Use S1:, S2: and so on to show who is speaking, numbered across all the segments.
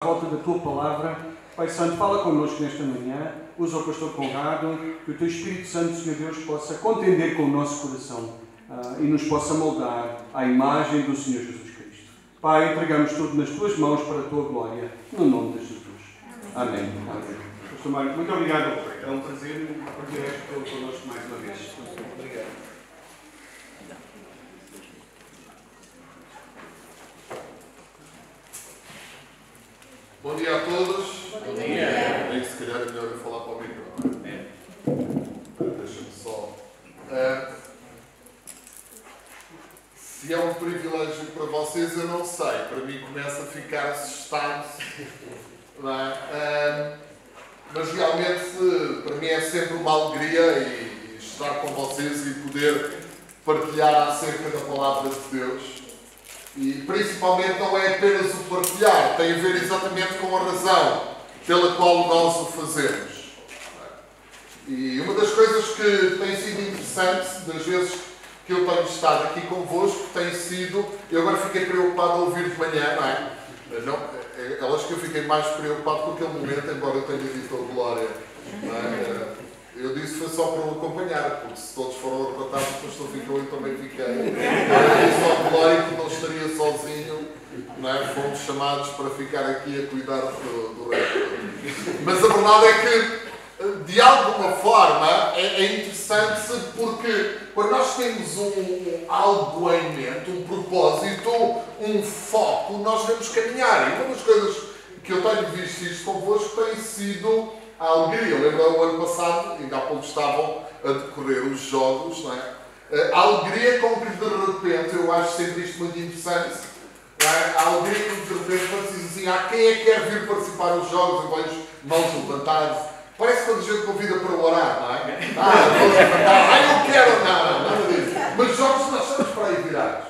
S1: À volta da Tua Palavra. Pai Santo, fala connosco nesta manhã, usa o pastor Conrado, que o Teu Espírito Santo, Senhor Deus, possa contender com o nosso coração e nos possa moldar à imagem do Senhor Jesus Cristo. Pai, entregamos tudo nas Tuas mãos para a Tua glória, no nome de Jesus. Amém. Amém. Pastor Mário, muito obrigado. É um prazer partilhar isto connosco mais uma vez. Obrigado.
S2: Bom dia a todos.
S3: Bom dia.
S2: Bem, se calhar é melhor eu falar para o microfone. Deixa-me só. Se é um privilégio para vocês, eu não sei. Para mim começa a ficar assustado. Não é? Mas realmente, para mim é sempre uma alegria e estar com vocês e poder partilhar acerca da Palavra de Deus. E principalmente não é apenas o partilhar, tem a ver exatamente com a razão pela qual nós o fazemos. E uma das coisas que tem sido interessante, das vezes que eu tenho estado aqui convosco, tem sido, eu agora fiquei preocupado a ouvir de manhã, não é? Eu acho que eu fiquei mais preocupado com aquele momento, embora eu tenha dito a glória. Não é? Eu disse foi só para o acompanhar, porque se todos foram arrebatados, o pastor ficou, eu também fiquei. Eu disse ao glória que não estaria sozinho, não é? Fomos chamados para ficar aqui a cuidar do resto. Mas a verdade é que, de alguma forma, é interessante porque quando nós temos algo em mente, um propósito, um foco, nós vamos caminhar. E uma das coisas que eu tenho visto isto convosco tem sido a alegria. Eu lembro o ano passado, ainda há pouco estavam a decorrer os jogos, não é? A alegria com que de repente, eu acho sempre isto muito interessante, não é? A alegria com que de repente quando se diz assim, quem é que quer vir participar dos jogos, eu vejo mãos levantadas, parece quando a gente convida para orar, não é? Mãos levantadas, eu quero, nada disso. Mas jogos nós estamos para aí virados.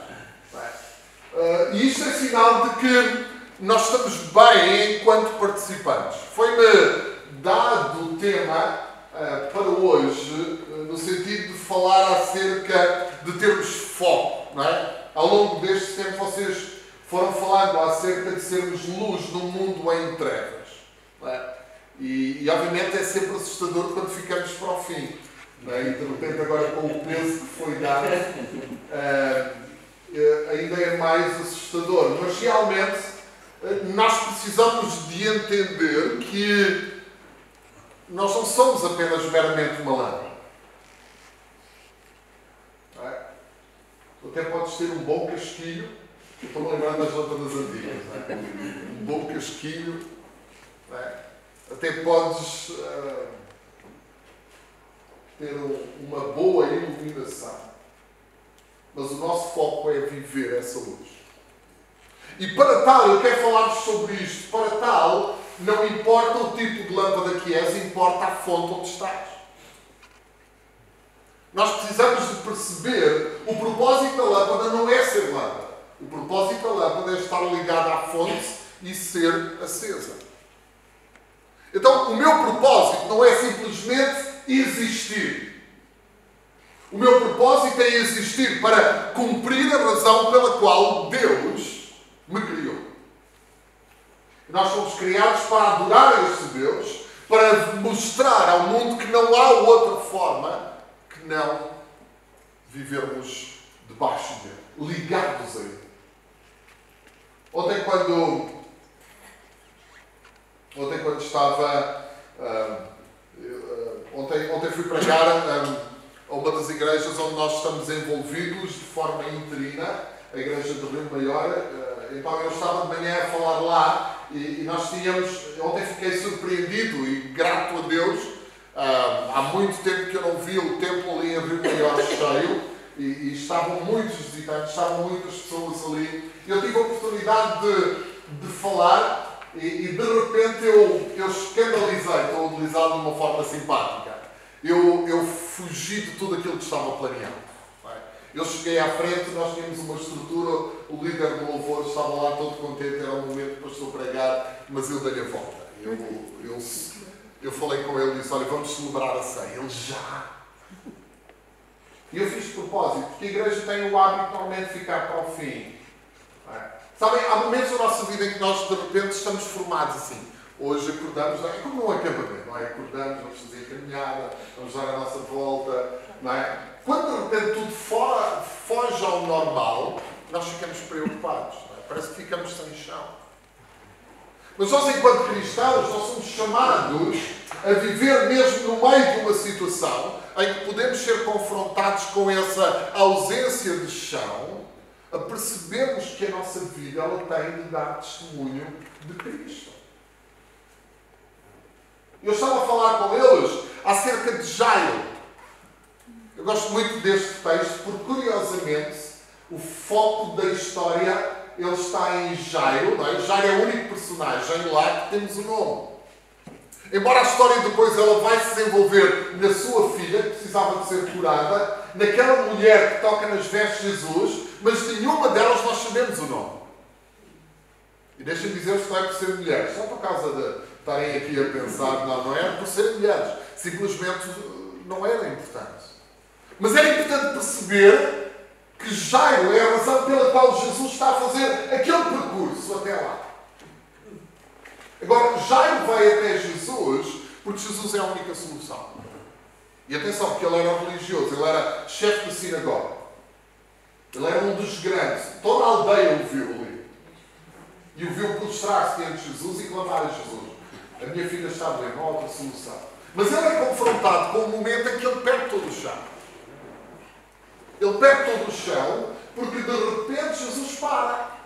S2: E isto é sinal de que nós estamos bem enquanto participantes. Foi-me dado o tema para hoje, no sentido de falar acerca de termos foco, não é? Ao longo deste tempo vocês foram falando acerca de sermos luz num mundo em trevas, não é? E obviamente é sempre assustador quando ficamos para o fim, não é? E de repente agora com o peso que foi dado, ainda é mais assustador. Mas realmente nós precisamos de entender que nós não somos apenas meramente uma lâmpada. Tu até podes ter um bom casquilho. Eu estou-me lembrando das lâmpadas antigas. Não é? Um bom casquilho. Não é? Até podes ter uma boa iluminação. Mas o nosso foco é viver essa luz. E para tal, eu quero falar-vos sobre isto. Para tal, não importa o tipo de lâmpada que és, importa a fonte onde estás. Nós precisamos de perceber o propósito da lâmpada não é ser lâmpada. O propósito da lâmpada é estar ligada à fonte e ser acesa. Então, o meu propósito não é simplesmente existir. O meu propósito é existir para cumprir a razão pela qual Deus me criou. Nós fomos criados para adorar este Deus, para mostrar ao mundo que não há outra forma que não vivermos debaixo dele, ligados a ele. Ontem quando estava... Ontem fui pregar a uma das igrejas onde nós estamos envolvidos de forma interina, a igreja de Rio Maior. Então eu estava de manhã a falar lá e nós tínhamos... Ontem fiquei surpreendido e grato a Deus. Há muito tempo que eu não vi o templo ali em Rio Maior cheio e estavam muitos visitantes, estavam muitas pessoas ali. Eu tive a oportunidade de falar e de repente eu escandalizei, estou a utilizá-lo de uma forma simpática. Eu fugi de tudo aquilo que estava planeado. Eu cheguei à frente, nós tínhamos uma estrutura, o líder do louvor estava lá todo contente, era um momento para o pastor pregar, mas eu dei a volta. Eu falei com ele e disse, olha, vamos celebrar a ceia. Ele já. E eu fiz de propósito, porque a igreja tem o hábito normalmente de ficar para o fim. Sabem, há momentos na nossa vida em que nós, de repente, estamos formados assim. Hoje acordamos, não é? É como num acampamento, não é? Acordamos, vamos fazer a caminhada, vamos dar a nossa volta, não é? Quando, de repente, tudo foge ao normal, nós ficamos preocupados, não é? Parece que ficamos sem chão. Mas nós, enquanto cristãos, nós somos chamados a viver mesmo no meio de uma situação em que podemos ser confrontados com essa ausência de chão, a percebermos que a nossa vida ela tem de dar testemunho de Cristo. Eu estava a falar com eles acerca de Jairo. Eu gosto muito deste texto porque, curiosamente, o foco da história ele está em Jairo, não é? Jairo é o único personagem lá que temos o nome. Embora a história depois ela vai se desenvolver na sua filha, que precisava de ser curada, naquela mulher que toca nas vestes de Jesus, mas nenhuma delas nós sabemos o nome. E deixem-me dizer-vos que não é por ser mulheres, só por causa de estarem aqui a pensar, não é por serem mulheres. Simplesmente não era importante. Mas era importante perceber que Jairo é a razão pela qual Jesus está a fazer aquele percurso até lá. Agora, Jairo vai até Jesus porque Jesus é a única solução. E atenção, porque ele era religioso, ele era chefe da sinagoga. Ele era um dos grandes. Toda a aldeia o viu ali. E o viu prostrar-se diante de Jesus e clamar a Jesus. A minha filha está doente, não há outra solução. Mas ele é confrontado com um momento em que ele perde todo o chão. Ele perde todo o chão porque de repente Jesus para.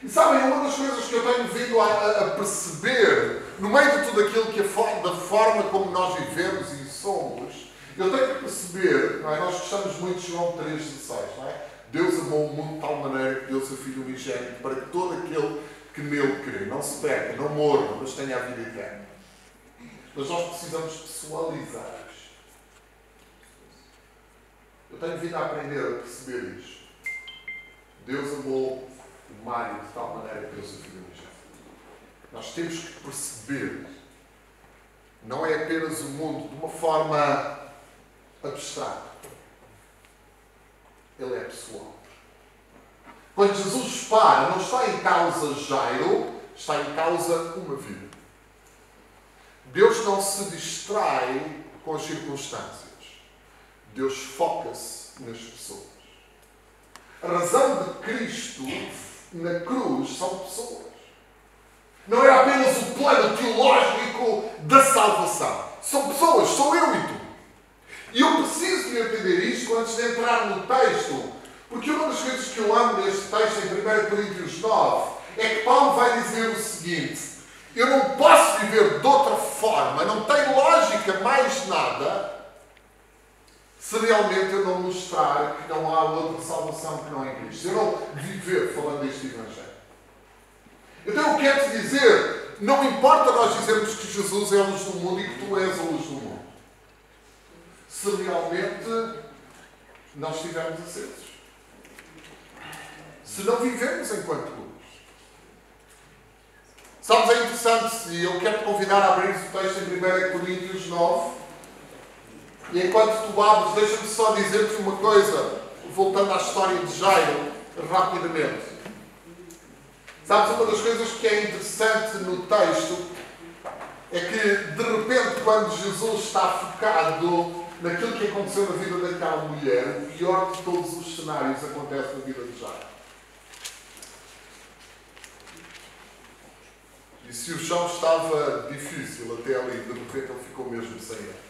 S2: E sabem, uma das coisas que eu tenho vindo a perceber no meio de tudo aquilo que da forma como nós vivemos e somos, eu tenho que perceber, não é? Nós gostamos muito de João 3,16, não é? Deus amou o mundo de tal maneira que deu o seu Filho unigênito para que todo aquele que nele crê não se perca, não morra, mas tenha a vida eterna. Mas nós precisamos pessoalizar isto. Eu tenho vindo a aprender a perceber isto. Deus amou o Mário de tal maneira que deu o seu Filho unigênito. Nós temos que perceber, não é apenas o mundo de uma forma abstrata. Ele é pessoal. Quando Jesus para, não está em causa Jairo, está em causa uma vida. Deus não se distrai com as circunstâncias. Deus foca-se nas pessoas. A razão de Cristo na cruz são pessoas. Não é apenas o plano teológico da salvação. São pessoas, sou eu e tu. E eu preciso de entender isto antes de entrar no texto, porque uma das coisas que eu amo neste texto, em 1 Coríntios 9, é que Paulo vai dizer o seguinte: eu não posso viver de outra forma, não tem lógica mais nada, se realmente eu não mostrar que não há outra salvação que não é em Cristo. Se eu não viver falando deste Evangelho. Então eu quero te dizer, não importa nós dizermos que Jesus é a luz do mundo e que tu és a luz do mundo, se realmente nós estivermos acesos. Se não vivemos enquanto luz. Sabes, é interessante, e eu quero te convidar a abrir o texto em 1 Coríntios 9. E enquanto tu abres, deixa-me só dizer-te uma coisa, voltando à história de Jairo, rapidamente. Sabes, uma das coisas que é interessante no texto é que, de repente, quando Jesus está focado naquilo que aconteceu na vida daquela mulher, o pior de todos os cenários acontece na vida de Jairo. E se o chão estava difícil até ali, de repente ele ficou mesmo sem ele.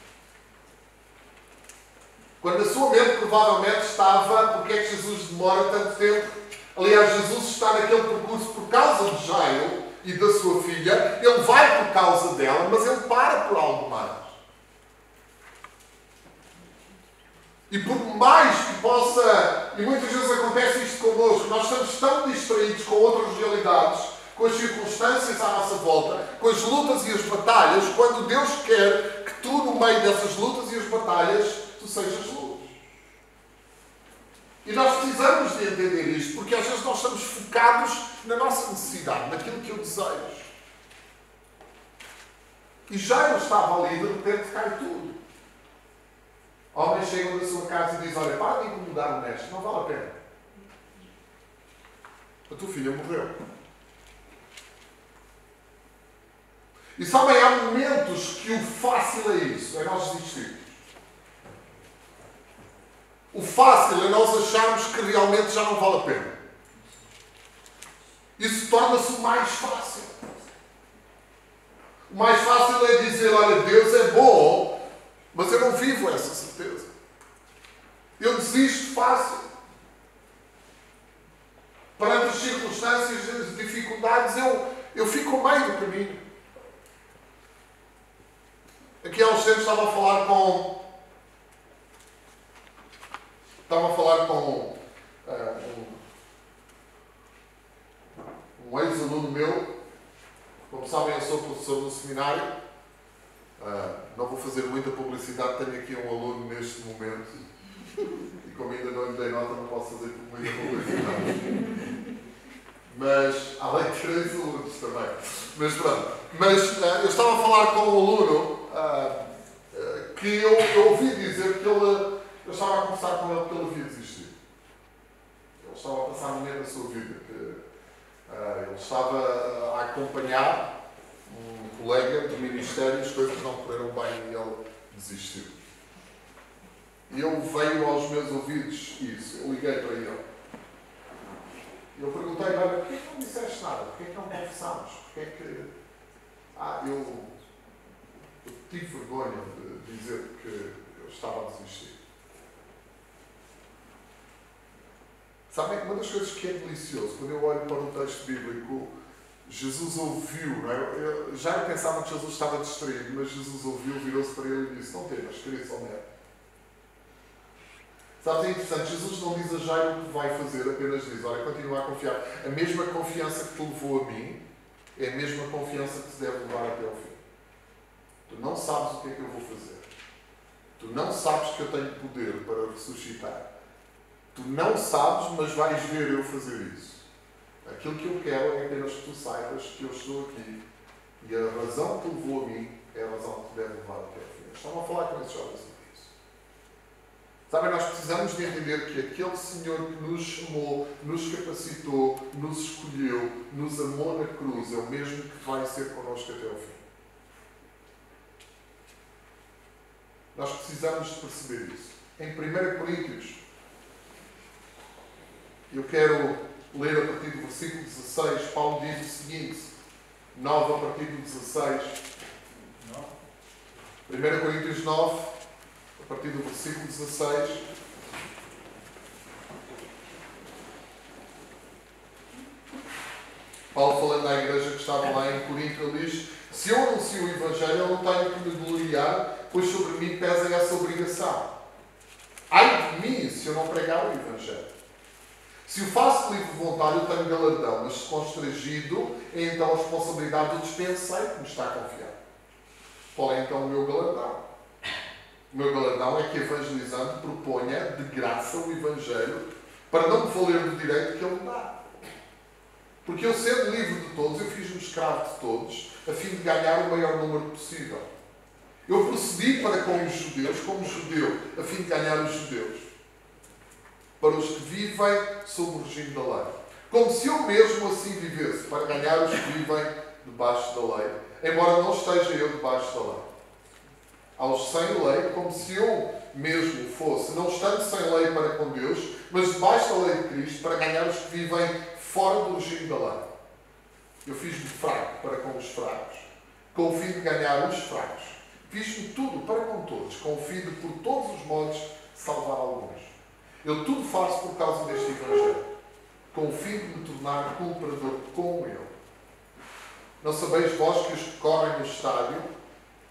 S2: Quando a sua mente provavelmente estava, porque é que Jesus demora tanto tempo? Aliás, Jesus está naquele percurso por causa de Jairo e da sua filha. Ele vai por causa dela, mas ele para por algo mais. E por mais que possa, e muitas vezes acontece isto connosco, nós estamos tão distraídos com outras realidades, com as circunstâncias à nossa volta, com as lutas e as batalhas, quando Deus quer que tu, no meio dessas lutas e as batalhas, tu sejas luz. E nós precisamos de entender isto, porque às vezes nós estamos focados na nossa necessidade, naquilo que eu desejo. E Jairo estava ali e de repente cai tudo. Homens chegam da sua casa e dizem: olha, para de incomodar o mestre, não vale a pena. A tua filha morreu. E sabem, há momentos que o fácil é isso, é nós desistirmos. O fácil é nós acharmos que realmente já não vale a pena. Isso torna-se o mais fácil. O mais fácil é dizer, olha, Deus é bom, mas eu não vivo essa certeza. Eu desisto fácil. Perante as circunstâncias, as dificuldades, eu fico ao meio do caminho. Aqui há uns tempos estava a falar com um ex-aluno meu. Como sabem, eu sou professor no seminário. Não vou fazer muita publicidade, tenho aqui um aluno neste momento. E como ainda não lhe dei nota, não posso fazer muita publicidade. Mas, além de 3 alunos também. Mas pronto. Mas eu estava a falar com um aluno que eu ouvi dizer que eu estava a conversar com ele porque ele havia desistido. Ele estava a passar um momento da sua vida que ele estava a acompanhar um colega do ministério, as coisas não correram bem e ele desistiu. E eu veio aos meus ouvidos isso. Eu liguei para ele. Eu perguntei-lhe, olha, porquê que não disseste nada? Porquê que não conversámos? Porquê que... eu tive vergonha de dizer que eu estava a desistir. Sabem, uma das coisas que é delicioso, quando eu olho para o texto bíblico, Jesus ouviu, não é? Eu já pensava que Jesus estava distraído, mas Jesus ouviu, virou-se para ele e disse, não temas, querido Salmeiro. Sabes, é interessante, Jesus não diz a Jairo o que vai fazer, apenas diz, olha, continua a confiar. A mesma confiança que te levou a mim, é a mesma confiança que te deve levar até ao fim. Tu não sabes o que é que eu vou fazer. Tu não sabes que eu tenho poder para ressuscitar. Tu não sabes, mas vais ver eu fazer isso. Aquilo que eu quero é apenas que tu saibas que eu estou aqui. E a razão que te levou a mim é a razão que te deve levar até ao fim. Estavam a falar com esses jovens sobre isso. Sabem, nós precisamos de entender que aquele Senhor que nos chamou, nos capacitou, nos escolheu, nos amou na cruz, é o mesmo que vai ser connosco até ao fim. Nós precisamos de perceber isso. Em 1 Coríntios, eu quero ler a partir do versículo 16, Paulo diz o seguinte, 9 a partir do 16. 1 Coríntios 9, a partir do versículo 16. Paulo, falando à igreja que estava lá em Corinto, ele diz, se eu anuncio o Evangelho, eu não tenho que me gloriar, pois sobre mim pesa essa obrigação. Ai de mim se eu não pregar o Evangelho. Se o faço de livre vontade, eu tenho galardão, mas se constrangido, é então a responsabilidade do dispensei que me está a confiar. Qual é então o meu galardão? O meu galardão é que, evangelizando, proponha de graça o Evangelho para não me valer do direito que ele me dá. Porque eu, sendo livre de todos, eu fiz-me escravo de todos, a fim de ganhar o maior número possível. Eu procedi para com os judeus como judeu, a fim de ganhar os judeus. Para os que vivem sob o regime da lei. Como se eu mesmo assim vivesse, para ganhar os que vivem debaixo da lei, embora não esteja eu debaixo da lei. Aos sem lei, como se eu mesmo fosse, não estando sem lei para com Deus, mas debaixo da lei de Cristo, para ganhar os que vivem fora do regime da lei. Eu fiz-me fraco para com os fracos, com o fim de ganhar os fracos. Fiz-me tudo para com todos, com o fim de, por todos os modos, salvar alguns. Eu tudo faço por causa deste Evangelho, com o fim de me tornar cooperador com ele. Não sabeis vós que os que correm no estádio,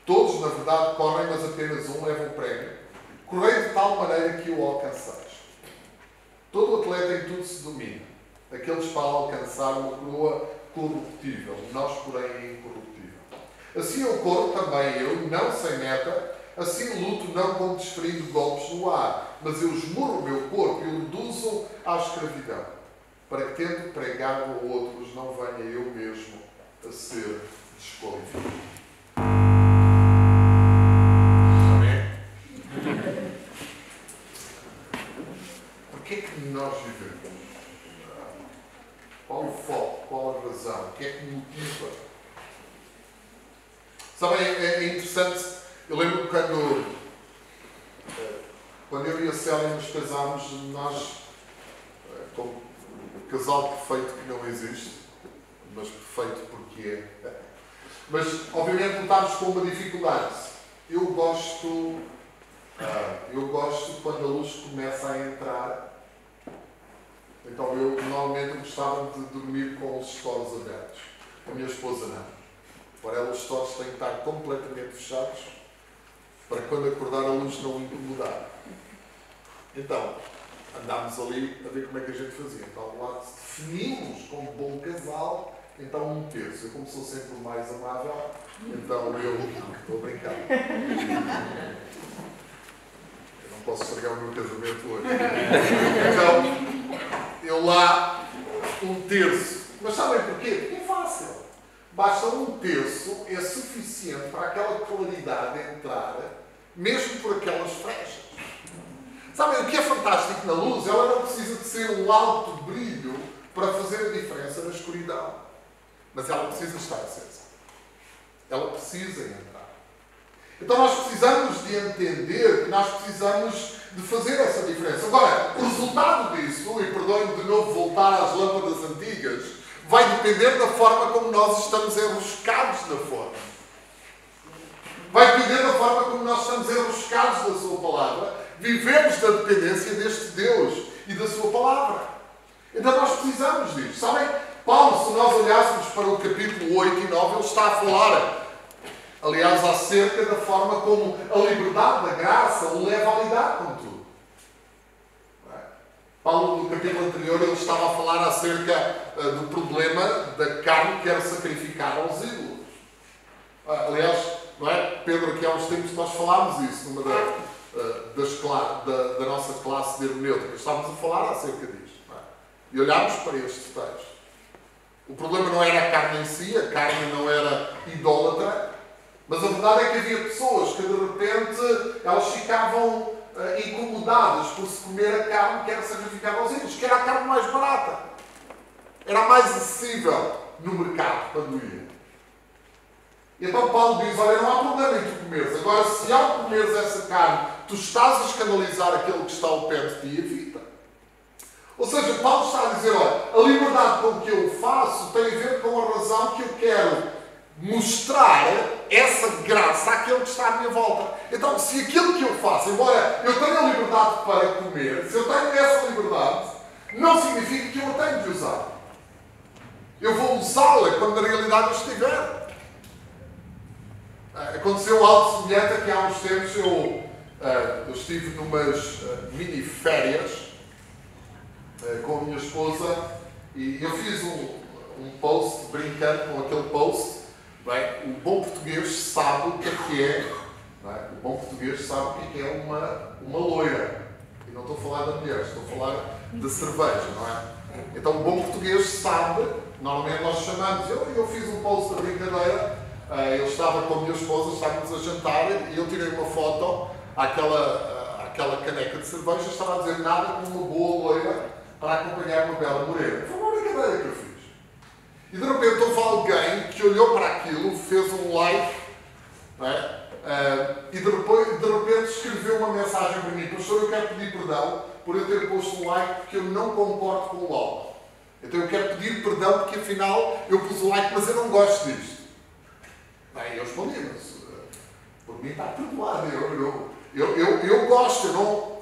S2: todos na verdade correm, mas apenas um leva o prémio. Correi de tal maneira que o alcançais. Todo atleta em tudo se domina. Aqueles para alcançar uma coroa corruptível, nós porém incorruptível. Assim eu corro também eu, não sem meta, assim luto não como desferindo golpes no ar, mas eu esmurro o meu corpo e o reduzo à escravidão, para que, tendo pregado a outros, não venha eu mesmo a ser desqualificado. Amém? Porquê é que nós vivemos? Sabem, é interessante, eu lembro quando eu e a Célia nos casámos, nós, como o casal perfeito que não existe, mas perfeito porque é. Mas, obviamente, lutámos com uma dificuldade. Eu gosto quando a luz começa a entrar. Então, eu normalmente gostava de dormir com os stores abertos. A minha esposa não. Para ela, os stores têm que estar completamente fechados para quando acordar a luz não incomodar. Então, andámos ali a ver como é que a gente fazia. Então, lá definimos como bom casal, então um terço. Eu, como sou sempre o mais amável, então eu estou a brincar. Eu não posso estragar o meu casamento hoje. Então, eu lá, um terço. Mas sabem porquê? Porque é fácil. Basta um terço, é suficiente para aquela claridade entrar, mesmo por aquelas frechas. Sabem, o que é fantástico na luz? Ela não precisa de ser um alto brilho para fazer a diferença na escuridão. Mas ela precisa estar acesa. Ela precisa entrar. Então nós precisamos de entender que nós precisamos de fazer essa diferença. Agora, o resultado disso, e perdoem-me de novo voltar às lâmpadas antigas, vai depender da forma como nós estamos enroscados na forma. Vai depender da forma como nós estamos enroscados na sua palavra. Vivemos da dependência deste Deus e da sua palavra. Então nós precisamos disto. Sabem, Paulo, se nós olhássemos para o capítulo 8 e 9, ele está a falar, aliás, acerca da forma como a liberdade da graça o leva a lidar com tudo. Paulo, no capítulo anterior, ele estava a falar acerca do problema da carne que era sacrificada aos ídolos. Aliás, não é? Pedro, aqui há uns tempos nós falámos isso numa da nossa classe de hermenêutica. Estávamos a falar acerca disto. Não é? E olhámos para este texto. O problema não era a carne em si, a carne não era idólatra, mas a verdade é que havia pessoas que de repente elas ficavam incomodadas por se comer a carne que era sacrificada aos ídolos, que era a carne mais barata. Era a mais acessível no mercado quando ia. E então Paulo diz, olha, não há problema em tu comeres. Agora, se ao comeres essa carne, tu estás a escandalizar aquele que está ao pé de ti, evita. Ou seja, Paulo está a dizer, olha, a liberdade com que eu faço tem a ver com a razão que eu quero mostrar essa graça àquele que está à minha volta. Então, se aquilo que eu faço, embora eu tenha a liberdade para comer, se eu tenho essa liberdade, não significa que eu a tenho de usar. Eu vou usá-la quando na realidade eu estiver. Aconteceu algo semelhante aqui há uns tempos. Eu estive numas mini férias com a minha esposa e eu fiz um post brincando com aquele post. Bem, o bom português sabe o que é. Não é? O bom português sabe o que é uma loira. E não estou a falar da mulher, estou a falar de cerveja, não é? Então o bom português sabe, normalmente nós chamamos, eu fiz um post de brincadeira, eu estava com a minha esposa, estávamos a jantar e eu tirei uma foto àquela caneca de cerveja, estava a dizer nada como uma boa loira para acompanhar uma bela morena. Foi uma brincadeira que eu fiz. E de repente houve alguém que olhou para aquilo, fez um like, não é? E de repente escreveu uma mensagem para mim: pastor, eu quero pedir perdão por eu ter posto um like porque eu não concordo com o álcool. Então eu quero pedir perdão porque afinal eu pus o like, mas eu não gosto disto. Bem, eu respondi, mas por mim está perdoado, eu gosto, eu não...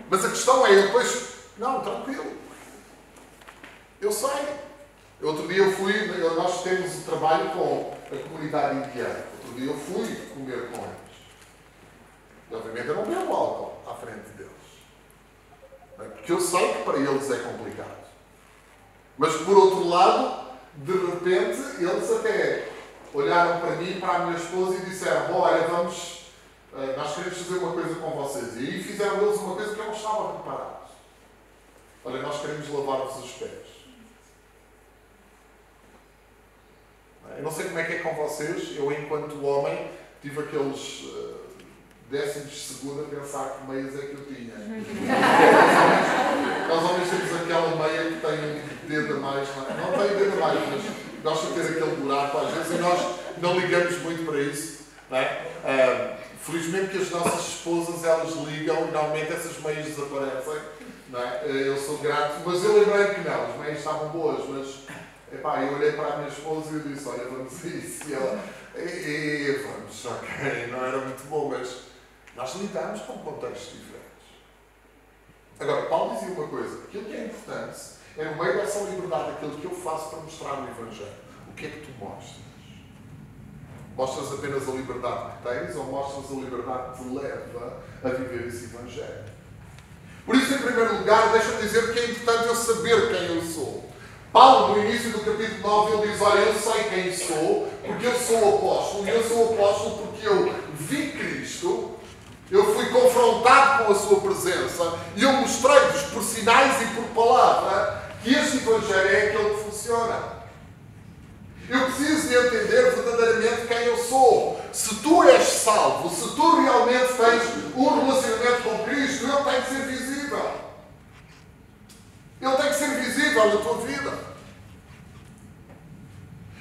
S2: Mas a questão é, eu depois, não, tranquilo, eu sei. Outro dia eu fui, nós temos o trabalho com a comunidade indiana. Outro dia eu fui comer com eles. E obviamente eu não bebo álcool à frente deles. Porque eu sei que para eles é complicado. Mas por outro lado, de repente, eles até olharam para mim e para a minha esposa e disseram: olha, nós queremos fazer uma coisa com vocês. E aí fizeram eles uma coisa que eu não estava preparado. Olha, nós queremos lavar-vos os pés. Eu não sei como é que é com vocês. Eu, enquanto homem, tive aqueles décimos de segundo a pensar que meias é que eu tinha. Nós homens temos aquela meia que tem um dedo a mais. Não tem dedo a mais, mas gosta de ter aquele buraco às vezes e nós não ligamos muito para isso. Não é? Felizmente que as nossas esposas, elas ligam e normalmente essas meias desaparecem. Não é? Eu sou grato, mas eu lembrei que não, as meias estavam boas, mas epá, eu olhei para a minha esposa e eu disse, olha, vamos a isso. E ela, vamos, ok, não era muito bom, mas nós lidamos com contextos diferentes. Agora, Paulo dizia uma coisa, aquilo que é importante é no meio dessa liberdade, aquilo que eu faço para mostrar o Evangelho. O que é que tu mostras? Mostras apenas a liberdade que tens ou mostras a liberdade que te leva a viver esse Evangelho? Por isso, em primeiro lugar, deixa-me dizer que é importante eu saber quem eu sou. Paulo, no início do capítulo 9, ele diz, olha, eu sei quem sou, porque eu sou apóstolo, e eu sou apóstolo porque eu vi Cristo, eu fui confrontado com a sua presença, e eu mostrei-vos por sinais e por palavra que este Evangelho é aquele que funciona. Eu preciso de entender verdadeiramente quem eu sou. Se tu és salvo, se tu realmente tens um relacionamento com Cristo, ele tem que ser visível. Ele tem que ser visível na tua vida.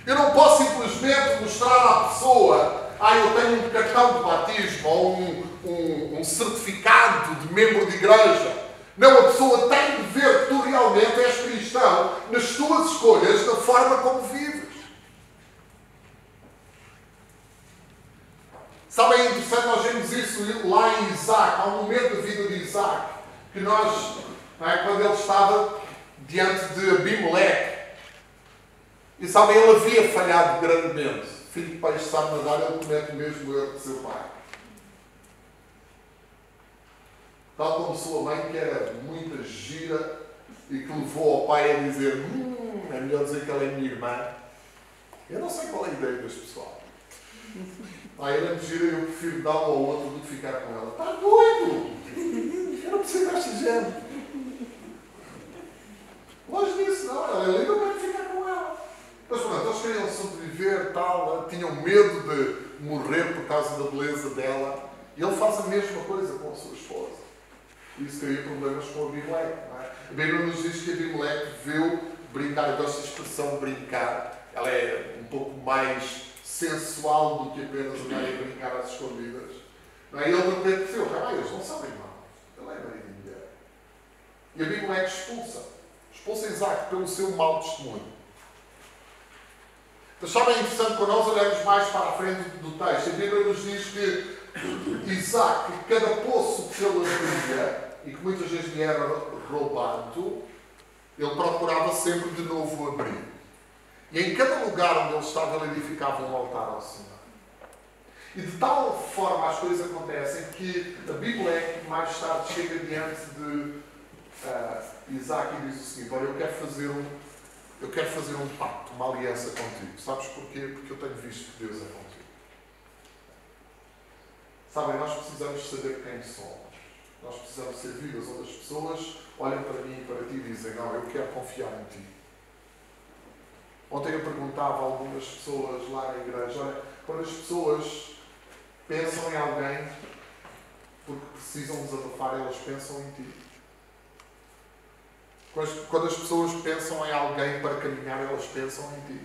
S2: Eu não posso simplesmente mostrar à pessoa, eu tenho um cartão de batismo ou um certificado de membro de igreja. Não, a pessoa tem de ver que tu realmente és cristão nas tuas escolhas, da forma como vives. Sabe, é interessante nós vemos isso lá em Isaac. Há um momento da vida de Isaac que nós, quando ele estava diante de Abimeleque, e sabe, ele havia falhado grandemente. Filho de peixe sabe nadar, ele comete o mesmo erro de seu pai. Tal como sua mãe, que era muita gira e que levou ao pai a dizer é melhor dizer que ela é minha irmã. Eu não sei qual é a ideia deste pessoal. Ela é muito gira e eu prefiro dar um ao outro do que ficar com ela. Está doido! Eu não preciso desta gente. Longe disso, não. Ela é linda, eu quero ficar com ela. Mas pronto, eles queriam sobreviver, tal, tinham medo de morrer por causa da beleza dela. E ele faz a mesma coisa com a sua esposa. Isso cria problemas com Abimeleque. A Bíblia nos diz que Abimeleque viu brincar, eu gosto da expressão brincar, ela é um pouco mais sensual do que apenas andar a brincar às escondidas. E ele de repente disse, eles não são irmãos. Ele é marido e mulher. E Abimeleque expulsa Isaac pelo seu mau testemunho. Mas sabe, é interessante, quando nós olhamos mais para a frente do texto, a Bíblia nos diz que Isaac, cada poço que ele abria, e que muitas vezes lhe era roubado, ele procurava sempre de novo abrir. E em cada lugar onde ele estava, ele edificava um altar ao Senhor. E de tal forma as coisas acontecem que Abimeleque mais tarde chega diante de Isaac e diz o seguinte, olha, eu quero fazer um pacto, uma aliança contigo. Sabes porquê? Porque eu tenho visto que Deus é contigo. Sabem, nós precisamos saber quem somos. Nós precisamos ser vidas onde as pessoas olham para mim e para ti e dizem, não, eu quero confiar em ti. Ontem eu perguntava a algumas pessoas lá na igreja, olha, quando as pessoas pensam em alguém porque precisam desabafar, elas pensam em ti. Quando as pessoas pensam em alguém para caminhar, elas pensam em ti.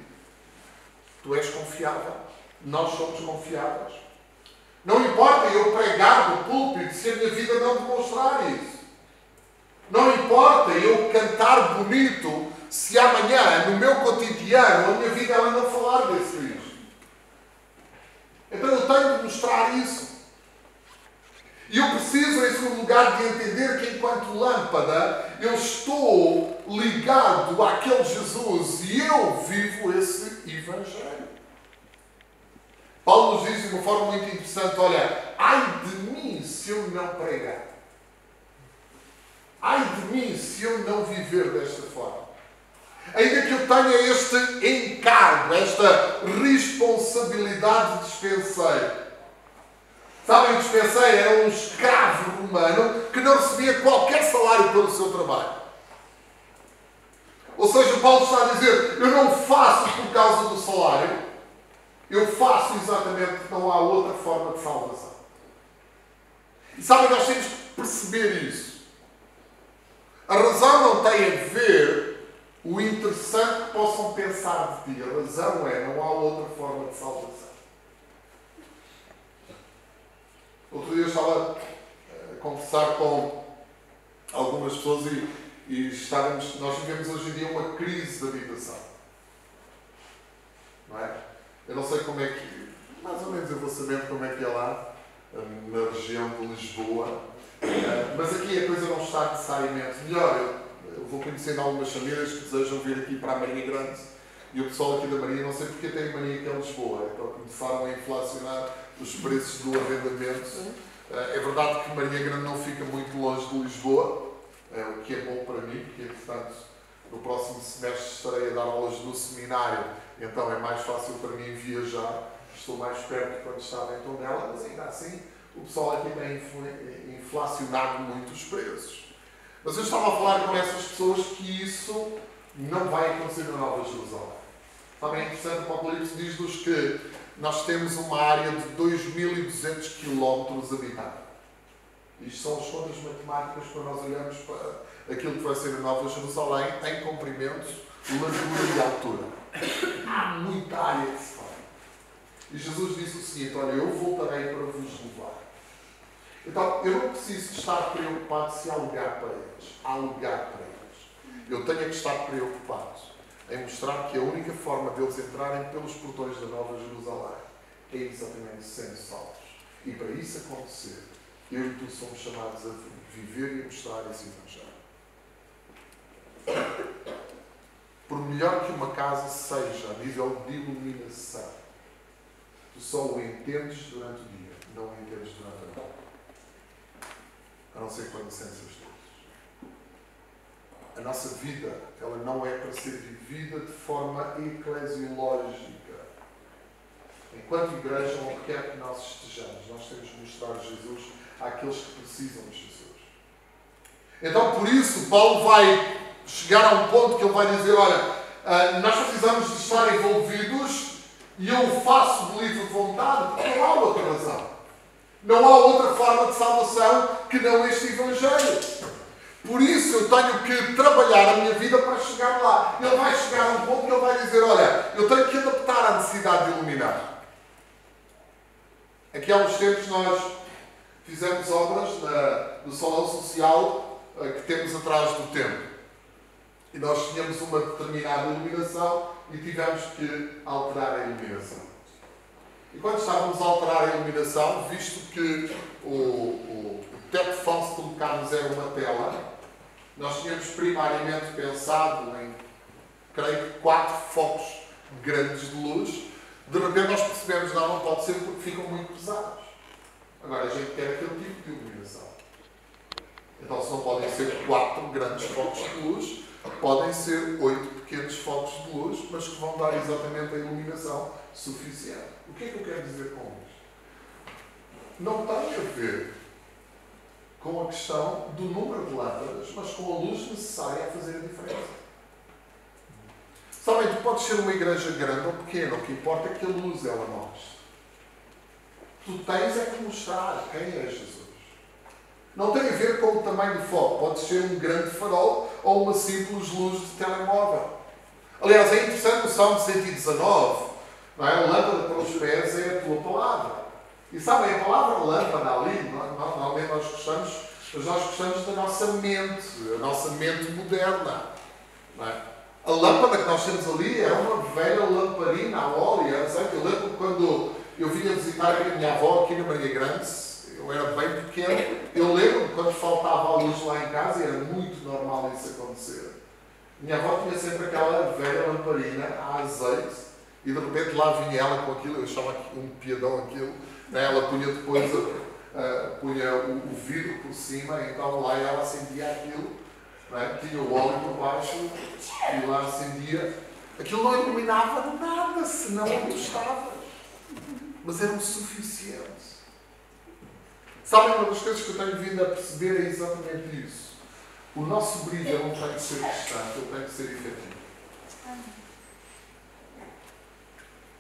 S2: Tu és confiável. Nós somos confiáveis. Não importa eu pregar no púlpito se a minha vida não demonstrar isso. Não importa eu cantar bonito se amanhã, no meu cotidiano, a minha vida ela não falar desse Cristo. Então eu tenho de mostrar isso. E eu preciso, em segundo lugar, de entender que enquanto lâmpada, eu estou ligado àquele Jesus e eu vivo esse Evangelho. Paulo nos diz de uma forma muito interessante, olha, ai de mim se eu não pregar. Ai de mim se eu não viver desta forma. Ainda que eu tenha este encargo, esta responsabilidade de despenseiro. Sabem, o despenseiro era um escravo romano que não recebia qualquer salário pelo seu trabalho. Ou seja, Paulo está a dizer, eu não faço por causa do salário, eu faço exatamente porque não há outra forma de salvação. E sabem, nós temos que perceber isso. A razão não tem a ver o interessante que possam pensar de ti. A razão é, não há outra forma de salvação. Outro dia eu estava a conversar com algumas pessoas e nós vivemos hoje em dia uma crise de habitação. Não é? Eu não sei como é que, mais ou menos eu vou sabendo como é que é lá, na região de Lisboa, mas aqui a coisa não está necessariamente melhor. Eu vou conhecendo algumas famílias que desejam vir aqui para a Marinha Grande e o pessoal aqui da Marinha, não sei porque tem mania que é Lisboa, então começaram a inflacionar os preços do arrendamento. É verdade que Marinha Grande não fica muito longe de Lisboa, o que é bom para mim, porque, portanto, no próximo semestre estarei a dar aulas no seminário, então é mais fácil para mim viajar. Estou mais perto de quando estava em Tondela, mas ainda assim o pessoal aqui tem inflacionado muito os preços. Mas eu estava a falar com essas pessoas que isso não vai acontecer na Nova Jerusalém. Também é interessante, o Apocalipse diz-nos que nós temos uma área de 2.200 km habitada. Isto são as contas matemáticas quando nós olhamos para aquilo que vai ser a Nova Jerusalém em comprimento, largura e altura. Há muita área que se fala. E Jesus disse o seguinte: olha, eu voltarei para vos levar. Então, eu não preciso de estar preocupado se há lugar para eles. Há lugar para eles. Eu tenho que estar preocupado em mostrar que a única forma deles entrarem pelos portões da Nova Jerusalém é exatamente sendo salvos. E para isso acontecer, eu e tu somos chamados a viver e a mostrar esse Evangelho. Por melhor que uma casa seja a nível de iluminação, tu só o entendes durante o dia, não o entendes durante a noite. A não ser quando sentes as luzes. A nossa vida, ela não é para ser vivida de forma eclesiológica. Enquanto igreja, onde quer que nós estejamos, nós temos de mostrar Jesus àqueles que precisam de Jesus. Então, por isso, Paulo vai chegar a um ponto que ele vai dizer: olha, nós precisamos de estar envolvidos e eu o faço de livre vontade, porque não há outra razão. Não há outra forma de salvação que não este Evangelho. Por isso eu tenho que trabalhar a minha vida para chegar lá. Ele vai chegar a um ponto que ele vai dizer: olha, eu tenho que adaptar à necessidade de iluminar. Aqui há uns tempos nós fizemos obras no salão social que temos atrás do templo. E nós tínhamos uma determinada iluminação e tivemos que alterar a iluminação. E quando estávamos a alterar a iluminação, visto que o teto falso que colocámos era uma tela, nós tínhamos primariamente pensado em, creio que, 4 focos grandes de luz. De repente nós percebemos: não pode ser, porque ficam muito pesados. Agora a gente quer aquele tipo de iluminação. Então, se não podem ser 4 grandes focos de luz, podem ser 8 pequenos focos de luz, mas que vão dar exatamente a iluminação suficiente. O que é que eu quero dizer com isto? Não tem a ver com a questão do número de lâmpadas, mas com a luz necessária a fazer a diferença. Sabem, tu podes ser uma igreja grande ou pequena, o que importa é que a luz ela mostre. Tu tens é que mostrar quem é Jesus. Não tem a ver com o tamanho do foco. Pode ser um grande farol ou uma simples luz de telemóvel. Aliás, é interessante o Salmo 119, não é? A lâmpada para os pés é a tua palavra. E sabem, a palavra lâmpada ali, normalmente nós gostamos da nossa mente, a nossa mente moderna. Não é? A lâmpada que nós temos ali é uma velha lamparina a óleo. Eu lembro quando eu vinha visitar a minha avó aqui na Marinha Grande, eu era bem pequeno, eu lembro quando faltava a luz lá em casa, e era muito normal isso acontecer. Minha avó tinha sempre aquela velha lamparina a azeite, e de repente lá vinha ela com aquilo, eu achava um piadão aquilo, né? Ela punha depois punha o vidro por cima, então lá ela acendia aquilo, né? Tinha o óleo por baixo e lá acendia. Aquilo não iluminava nada, senão onde estavas. Mas era o suficiente. Sabem, uma das coisas que eu tenho vindo a perceber é exatamente isso. O nosso brilho não tem que ser distante, ele tem que ser efetivo.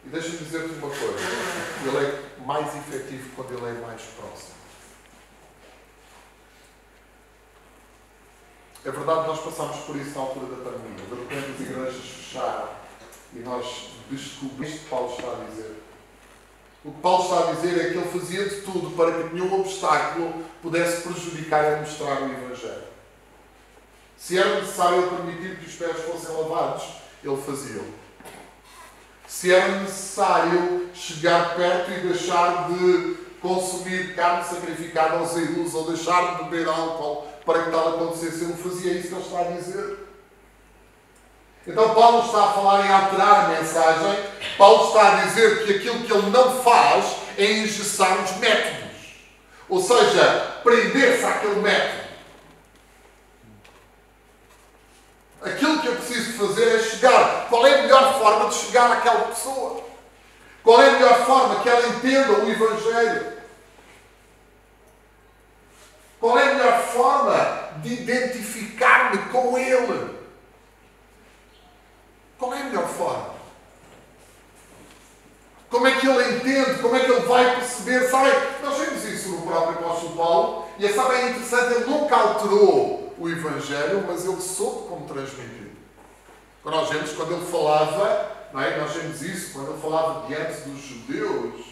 S2: E deixa-me dizer-te uma coisa. Ele é mais efetivo quando ele é mais próximo. É verdade, nós passamos por isso na altura da pandemia. De repente as igrejas fecharam e nós descobrimos o que Paulo está a dizer. O que Paulo está a dizer é que ele fazia de tudo para que nenhum obstáculo pudesse prejudicar e mostrar o Evangelho. Se era necessário ele permitir que os pés fossem lavados, ele fazia-o. Se era necessário chegar perto e deixar de consumir carne sacrificada aos ídolos ou deixar de beber álcool para que tal acontecesse, ele fazia isso que ele está a dizer. Então Paulo está a falar em alterar a mensagem. Paulo está a dizer que aquilo que ele não faz é engessar os métodos. Ou seja, prender-se àquele método. Aquilo que eu preciso fazer é chegar. Qual é a melhor forma de chegar àquela pessoa? Qual é a melhor forma que ela entenda o Evangelho? Qual é a melhor forma de identificar-me com ele? Qual é a melhor forma? Como é que ele entende? Como é que ele vai perceber? Sabe, nós vemos isso no próprio apóstolo Paulo, e é bem interessante, ele nunca alterou o Evangelho, mas ele soube como transmitir. Quando nós vemos, quando ele falava, não é? Nós vemos isso, quando ele falava diante dos judeus,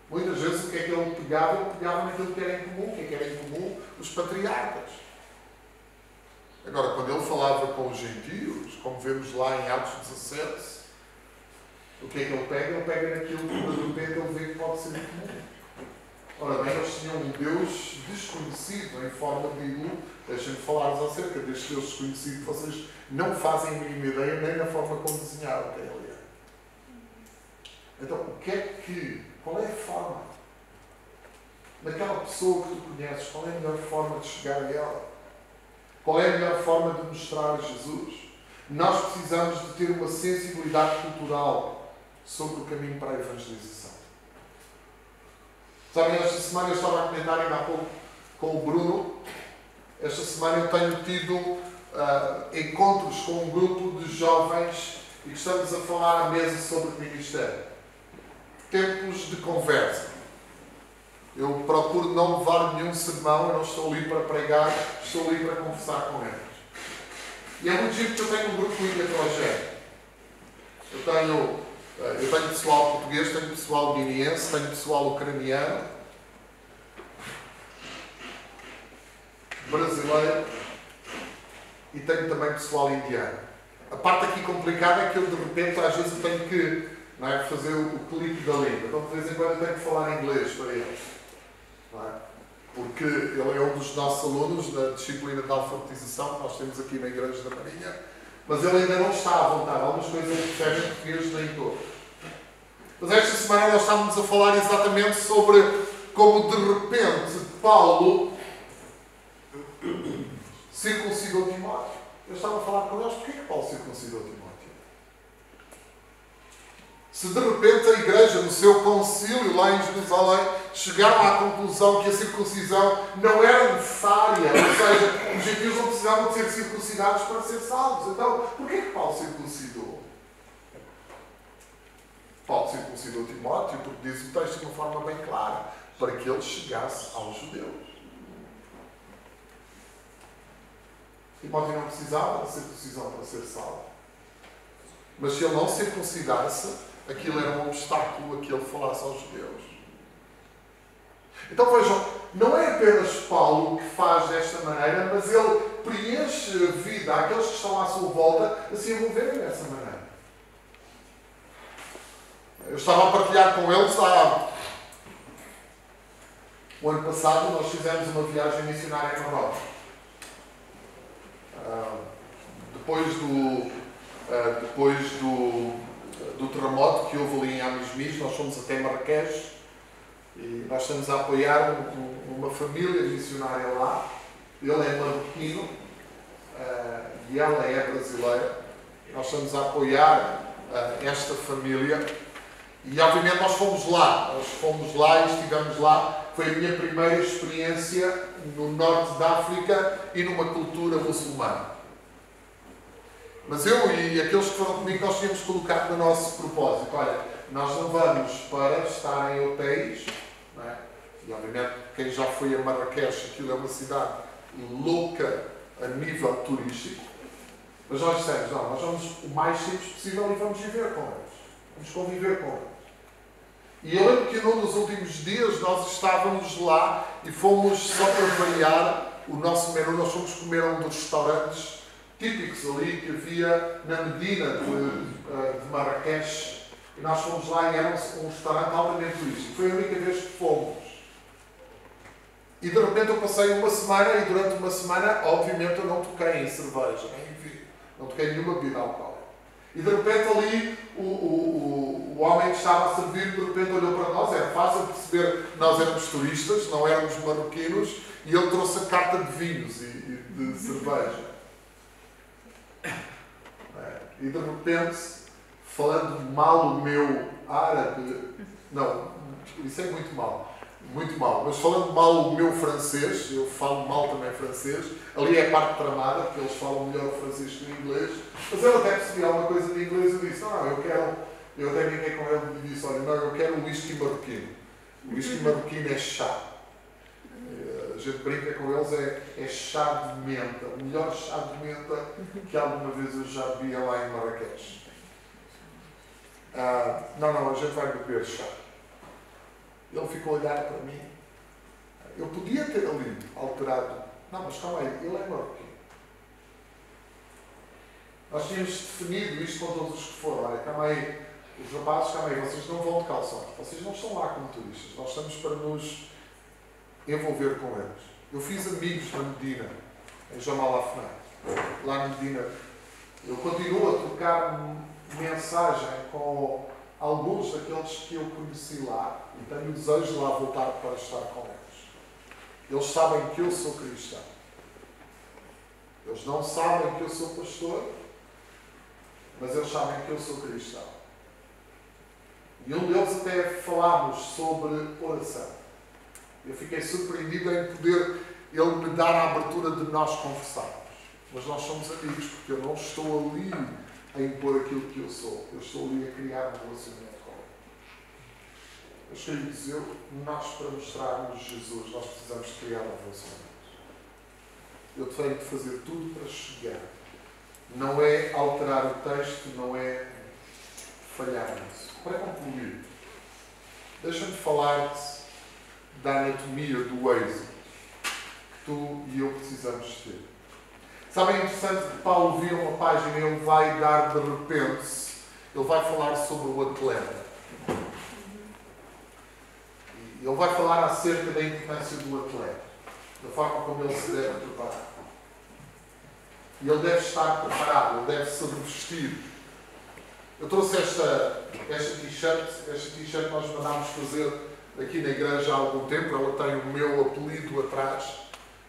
S2: muitas vezes o que é que ele pegava? Ele pegava naquilo que era em comum. O que é que era em comum? Os patriarcas. Agora, quando ele falava com os gentios, como vemos lá em Atos 17, o que é que ele pega? Ele pega naquilo que de repente ele vê que pode ser em comum. Ora bem, eles tinham um Deus desconhecido em forma de ídolo. Deixem-me falar-vos acerca deste Deus desconhecido que vocês não fazem a mínima ideia nem na forma como desenharam o que ele é. Então, qual é a forma? Daquela pessoa que tu conheces, qual é a melhor forma de chegar a ela? Qual é a melhor forma de mostrar Jesus? Nós precisamos de ter uma sensibilidade cultural sobre o caminho para a evangelização. Sabem, esta semana eu estava a comentar ainda há pouco com o Bruno. Esta semana eu tenho tido encontros com um grupo de jovens e que estamos a falar à mesa sobre ministério. Tempos de conversa. Eu procuro não levar nenhum sermão, eu não estou ali para pregar, estou ali para conversar com eles. E é muito giro que eu tenho um grupo muito heterogéneo. Eu tenho pessoal português, tenho pessoal guineense, tenho pessoal ucraniano, brasileiro e tenho também pessoal indiano. A parte aqui complicada é que eu de repente às vezes tenho que fazer o clique da língua. Então de vez em quando eu tenho que falar inglês para eles. Porque ele é um dos nossos alunos na disciplina de alfabetização que nós temos aqui na Igreja da Marinha, mas ele ainda não está à vontade. Algumas coisas ele percebe em português, nem todas. Mas esta semana nós estávamos a falar exatamente sobre como de repente Paulo circuncidou Timóteo. Eu estava a falar com eles, porquê que Paulo circuncidou Timóteo? Se de repente a igreja, no seu concílio lá em Jerusalém, chegaram à conclusão que a circuncisão não era necessária, ou seja, os gentios não precisavam de ser circuncidados para ser salvos. Então, porquê que Paulo circuncidou? Paulo circuncidou Timóteo, porque diz o texto de uma forma bem clara, para que ele chegasse aos judeus. Timóteo não precisava de circuncisão para ser salvo. Mas se ele não circuncidasse, aquilo era um obstáculo a que ele falasse aos judeus. Então vejam, não é apenas Paulo que faz desta maneira, mas ele preenche a vida àqueles que estão à sua volta a se envolverem dessa maneira. Eu estava a partilhar com eles o ano passado nós fizemos uma viagem missionária em Marrocos. Depois do terremoto que houve ali em Amismis, nós fomos até Marrakech e nós estamos a apoiar uma família missionária lá. Ele é marroquino e ela é brasileira. Nós estamos a apoiar esta família e obviamente nós fomos lá e estivemos lá. Foi a minha primeira experiência no norte da África e numa cultura muçulmana. Mas eu e aqueles que foram comigo, nós tínhamos colocado no nosso propósito. Olha, nós não vamos para estar em hotéis, não é? E obviamente quem já foi a Marrakech, aquilo é uma cidade louca a nível turístico, mas nós dissemos, não, nós vamos o mais simples possível e vamos viver com eles. Vamos conviver com eles. E eu lembro que num dos últimos dias nós estávamos lá e fomos, só para variar o nosso menu, nós fomos comer a um dos restaurantes típicos ali que havia na Medina de Marrakech. E nós fomos lá e era um restaurante altamente turístico. Foi a única vez que fomos. E de repente eu passei uma semana e durante uma semana, obviamente, eu não toquei em cerveja, nem em vinho. Não toquei em nenhuma bebida alcoólica. E de repente ali o homem que estava a servir, de repente olhou para nós, era fácil perceber que nós éramos turistas, não éramos marroquinos, e ele trouxe a carta de vinhos e de cerveja. E de repente, falando mal o meu árabe, não, isso é muito mal. Muito mal, mas falando mal o meu francês, eu falo mal também francês, ali é a parte tramada, porque eles falam melhor francês que o inglês, mas ele até percebia alguma coisa de inglês e disse, não, eu até brinquei com ele e disse, olha, não, eu quero o whisky marroquino. O whisky marroquino é chá. A gente brinca com eles, é chá de menta, o melhor chá de menta que alguma vez eu já bebia lá em Marrakech. Não, a gente vai beber chá. Ele ficou a olhar para mim. Eu podia ter ali alterado. Não, mas calma aí, ele é marroquino. Nós tínhamos definido isto com todos os que foram. Olha, calma aí, os rapazes, calma aí, vocês não vão de calções. Vocês não estão lá como turistas. Nós estamos para nos envolver com eles. Eu fiz amigos na Medina, em Jamal Afnan. Lá na Medina. Eu continuo a trocar mensagem com alguns daqueles que eu conheci lá e tenho o desejo de lá voltar para estar com eles. Eles sabem que eu sou cristão. Eles não sabem que eu sou pastor, mas eles sabem que eu sou cristão. E um deles até falámos sobre oração. Eu fiquei surpreendido em poder ele me dar a abertura de nós conversarmos. Mas nós somos amigos, porque eu não estou ali a impor aquilo que eu sou. Eu estou ali a criar um relacionamento com ele. Meus queridos, nós para mostrarmos Jesus, nós precisamos de criar um relacionamento. Eu tenho de fazer tudo para chegar. Não é alterar o texto, não é falhar nisso. Para concluir, deixa-me falar-te da anatomia do êxito que tu e eu precisamos ter. Sabem, é interessante que Paulo vira uma página e ele vai dar de repente, ele vai falar sobre o atleta. E ele vai falar acerca da importância do atleta, da forma como ele se deve preparar. E ele deve estar preparado, ele deve se revestir. Eu trouxe esta t-shirt, nós mandámos fazer aqui na igreja há algum tempo, ela tem o meu apelido atrás.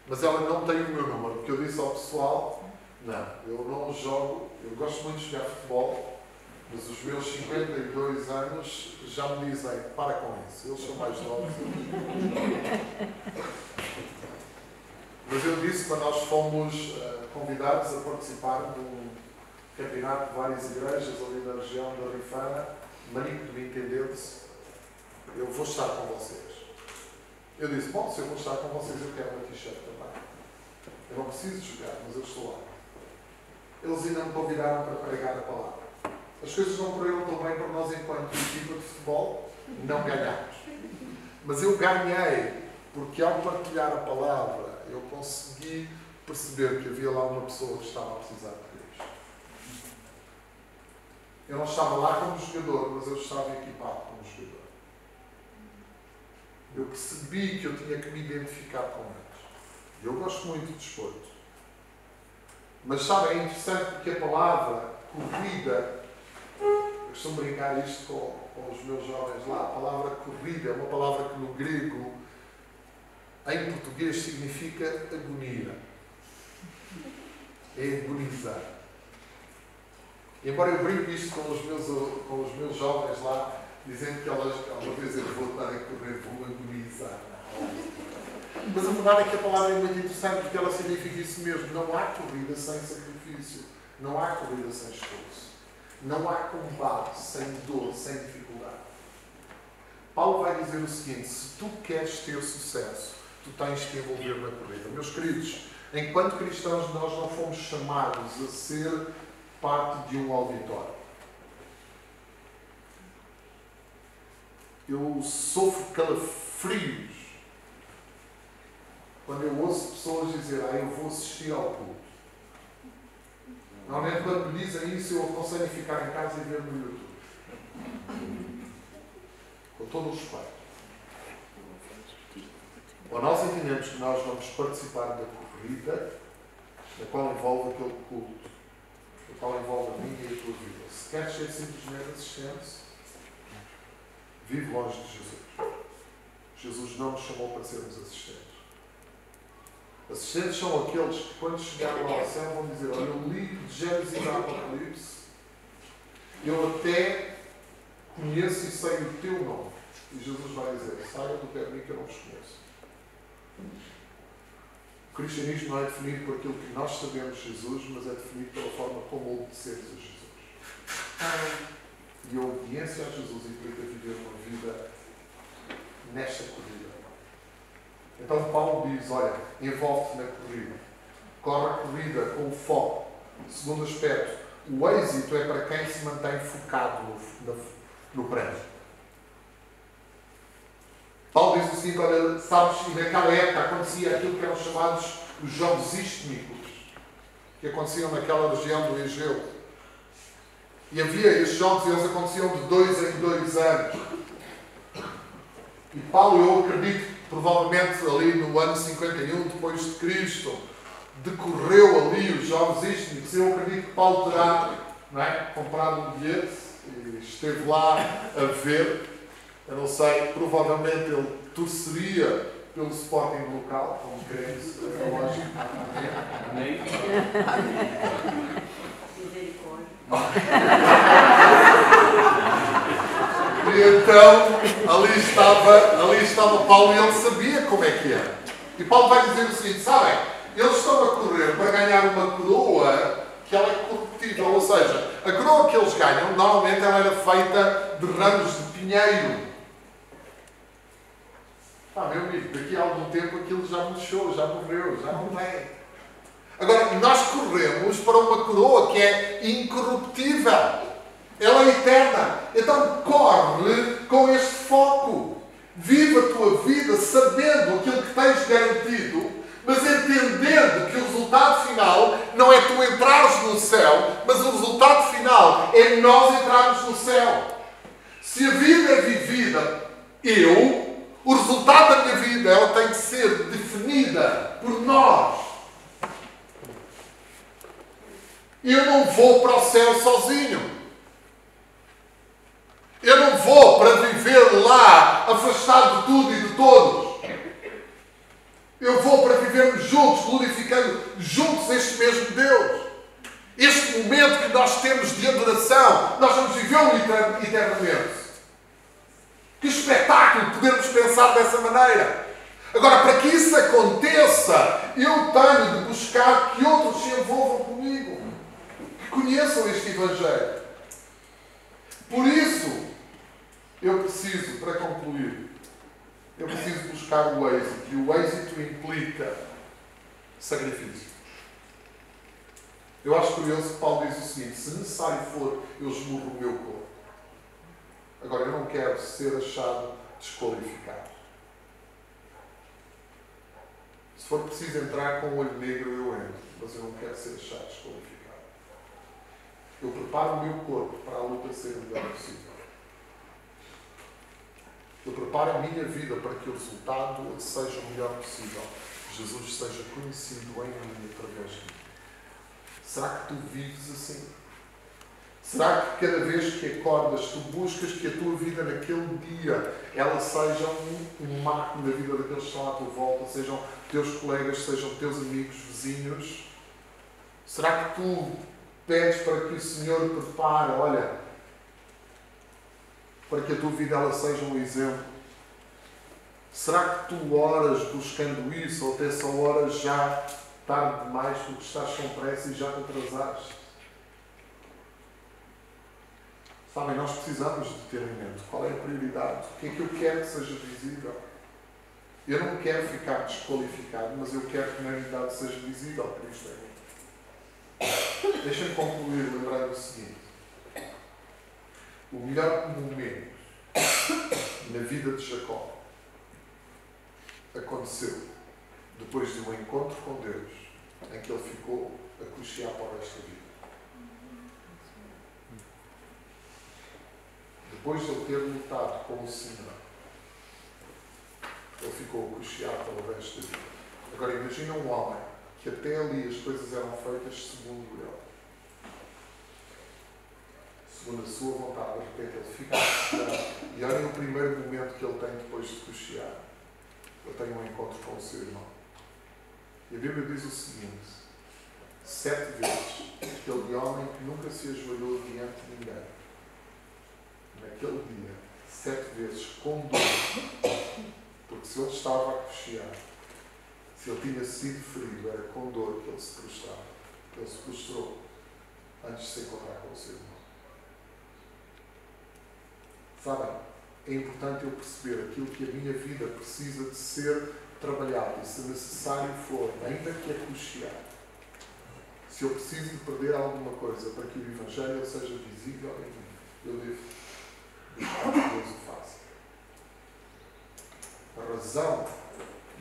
S2: Mas ela não tem o meu número, porque eu disse ao pessoal, não, eu não jogo, eu gosto muito de jogar futebol, mas os meus 52 anos já me dizem, para com isso, eles são mais novos. Mas eu disse, quando nós fomos convidados a participar de um campeonato de várias igrejas ali na região da Rifana, Manico do Intendente, eu vou estar com vocês. Eu disse, bom, se eu vou estar com vocês, eu quero uma t-shirt também. Eu não preciso jogar, mas eu estou lá. Eles ainda me convidaram para pregar a palavra. As coisas não correram tão bem para nós, enquanto equipa de futebol, não ganhámos. Mas eu ganhei, porque ao partilhar a palavra, eu consegui perceber que havia lá uma pessoa que estava a precisar de Deus. Eu não estava lá como jogador, mas eu estava equipado como jogador. Eu percebi que eu tinha que me identificar com eles. Eu gosto muito de desporto. Mas sabe, é interessante porque a palavra corrida, eu costumo brincar isto com os meus jovens lá, a palavra corrida é uma palavra que no grego, em português, significa agonia. É agonizar. E embora eu brinque isto com os meus jovens lá, dizendo que uma vez eu vou estar a correr, vou agonizar. Mas a verdade é que a palavra é muito interessante porque ela significa isso mesmo. Não há corrida sem sacrifício. Não há corrida sem esforço. Não há combate sem dor, sem dificuldade. Paulo vai dizer o seguinte, se tu queres ter sucesso, tu tens que envolver na corrida. Meus queridos, Enquanto cristãos, nós não fomos chamados a ser parte de um auditório. Eu sofro calafrios quando eu ouço pessoas dizer: eu vou assistir ao culto. Normalmente, quando me dizem isso, eu aconselho a ficar em casa e ver no YouTube. Com todo o respeito. Ou nós entendemos que nós vamos participar da corrida na qual envolve aquele culto, na qual envolve a minha e a tua vida. Se queres ser simplesmente assistente, vive longe de Jesus. Jesus não nos chamou para sermos assistentes. Assistentes são aqueles que, quando chegarem lá ao céu, vão dizer: olha, eu li de Gênesis e Apocalipse, eu até conheço e sei o teu nome. E Jesus vai dizer: saia do pé de mim que eu não vos conheço. O cristianismo não é definido por aquilo que nós sabemos de Jesus, mas é definido pela forma como obedecemos a Jesus. E a obediência a Jesus implica viver uma vida nesta corrida. Então Paulo diz: olha, envolve-te na corrida. Corre a corrida com o foco. Segundo aspecto, o êxito é para quem se mantém focado no prémio. Paulo diz o seguinte: olha, sabes, e naquela época acontecia aquilo que eram chamados os jogos istmicos, que aconteciam naquela região do Egeu. E havia estes jogos, eles aconteciam de 2 em 2 anos. E Paulo, eu acredito, provavelmente ali no ano 51 depois de Cristo, decorreu ali os jogos istmicos. Eu acredito que Paulo terá, comprado um bilhete e esteve lá a ver. Eu não sei, provavelmente ele torceria pelo Sporting local, como crente, é lógico.
S1: Amém.
S2: E então, ali estava Paulo e ele sabia como é que era. E Paulo vai dizer o seguinte: sabem, eles estão a correr para ganhar uma coroa que ela é corruptível, ou seja, a coroa que eles ganham, normalmente ela era feita de ramos de pinheiro. Meu amigo, daqui a algum tempo aquilo já murchou, já morreu, já não vem. Agora, nós corremos para uma coroa que é incorruptível. Ela é eterna. Então, corre com este foco. Viva a tua vida sabendo aquilo que tens garantido, mas entendendo que o resultado final não é tu entrares no céu, mas o resultado final é nós entrarmos no céu. Se a vida é vivida, o resultado da minha vida, ela tem que ser definida por nós. Eu não vou para o céu sozinho. Eu não vou para viver lá, afastado de tudo e de todos. Eu vou para vivermos juntos, glorificando juntos este mesmo Deus. Este momento que nós temos de adoração, nós vamos vivê-lo eternamente. Que espetáculo podermos pensar dessa maneira. Agora, para que isso aconteça, eu tenho de buscar que outros se envolvam comigo, que conheçam este Evangelho. Por isso, eu preciso, para concluir, eu preciso buscar o êxito. E o êxito implica sacrifício. Eu acho curioso que Paulo diz o seguinte: se necessário for, eu esmurro o meu corpo. Agora, eu não quero ser achado desqualificado. Se for preciso entrar com o olho negro, eu entro. Mas eu não quero ser achado desqualificado. Eu preparo o meu corpo para a luta ser o melhor possível. Eu preparo a minha vida para que o resultado seja o melhor possível. Jesus seja conhecido em mim através de mim. Será que tu vives assim? Será que cada vez que acordas, tu buscas que a tua vida naquele dia, ela seja um marco na vida daqueles que estão à tua volta, sejam teus colegas, sejam teus amigos, vizinhos? Será que tu pedes para que o Senhor prepare, para que a tua vida ela seja um exemplo? Será que tu oras buscando isso, ou até só oras já tarde demais porque estás com pressa e já te atrasaste? Sabem, nós precisamos de ter em mente qual é a prioridade, o que é que eu quero que seja visível. Eu não quero ficar desqualificado, mas eu quero que na realidade seja visível Cristo em mim. Deixa-me concluir lembrando o seguinte. O melhor momento na vida de Jacó aconteceu depois de um encontro com Deus, em que ele ficou a cochear para o resto da vida. Depois de ele ter lutado com o Senhor, ele ficou a cochear para o resto da vida. Agora imagina um homem que até ali as coisas eram feitas segundo ele. Segundo a sua vontade, de repente ele fica a cochear. E olhem o primeiro momento que ele tem depois de cochear. Ele tem um encontro com o seu irmão. E a Bíblia diz o seguinte: 7 vezes aquele homem que nunca se ajoelhou diante de ninguém, naquele dia, 7 vezes com dor, porque se ele estava a cochear, se ele tinha sido ferido, era com dor que ele se prostrava. Ele se prostrou antes de se encontrar com o seu irmão. Sabem, é importante eu perceber aquilo que a minha vida precisa de ser trabalhado, e se necessário for, ainda que a cochear, se eu preciso de perder alguma coisa para que o Evangelho seja visível em mim, eu devo deixar que Deus o faça. A razão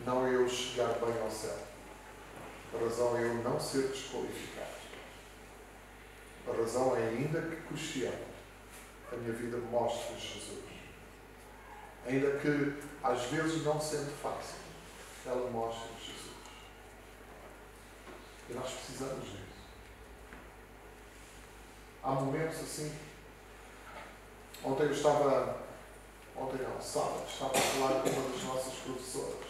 S2: não é eu chegar bem ao céu. A razão é eu não ser desqualificado. A razão é, ainda que cochear, a minha vida mostre Jesus. Ainda que às vezes não sendo fácil, ela mostra Jesus. E nós precisamos disso. Há momentos assim. Sábado, estava a falar com uma das nossas professoras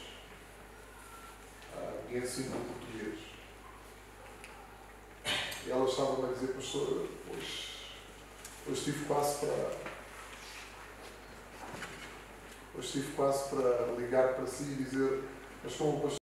S2: de ensino de português. E ela estava a dizer: pastor, hoje estive quase para ligar para si e dizer: mas como o pastor